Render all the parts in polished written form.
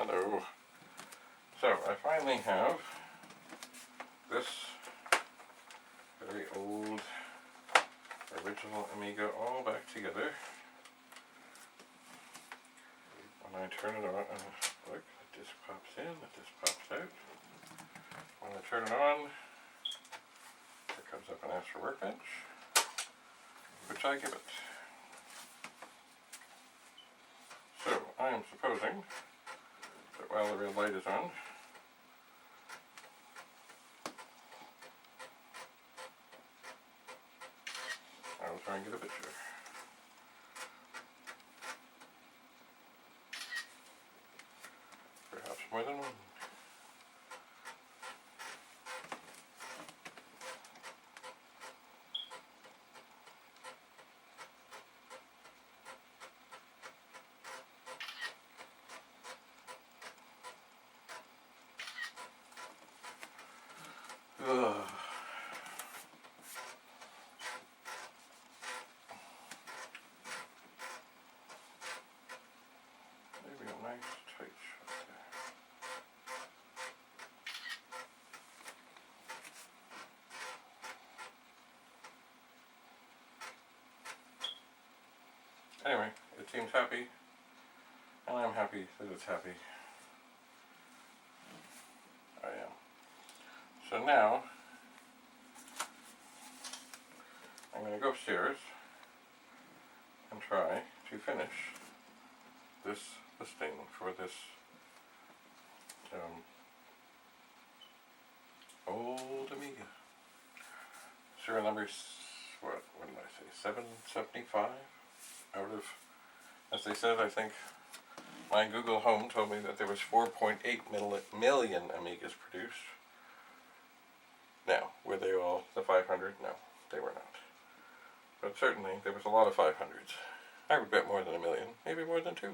Hello. So I finally have this very old original Amiga all back together. When I turn it on, look, the disc pops in, the disc pops out. When I turn it on, it comes up and asks for Workbench, which I give it. So I am supposing that while the red light is on, I will try and get a picture. Perhaps more than one. Ugh. Maybe a nice tight shot there. Anyway, it seems happy, and I'm happy that it's happy. I am. So now, I'm going to go upstairs and try to finish this listing for this old Amiga. Serial number, what did I say, 775 out of, as they said, I think my Google Home told me that there was 4.8 million Amigas produced. Now, were they all the 500? No, they were not. But certainly, there was a lot of 500s. I would bet more than a million, maybe more than 2.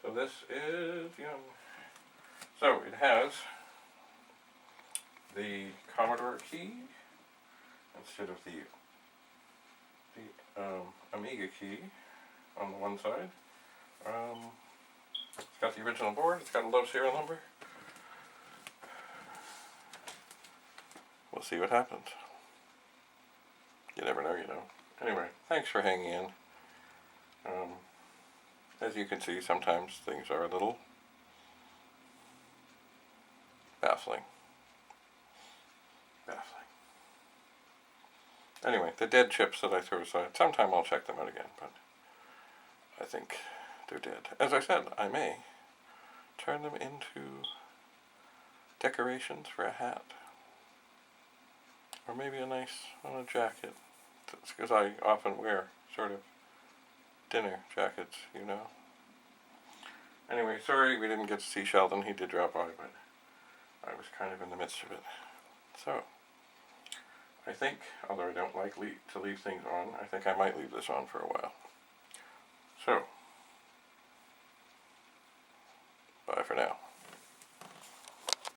So this is young. So it has the Commodore key instead of the Amiga key on the one side. It's got the original board, it's got a low serial number. We'll see what happens. You never know, you know. Anyway, thanks for hanging in. As you can see, sometimes things are a little baffling. Anyway, the dead chips that I threw aside, sometime I'll check them out again, but I think they're dead. As I said, I may turn them into decorations for a hat. Or maybe a nice jacket. It's because I often wear sort of dinner jackets, you know. Anyway, sorry we didn't get to see Sheldon. He did drop by, but I was kind of in the midst of it. So, I think, although I don't like to leave things on, I think I might leave this on for a while. So,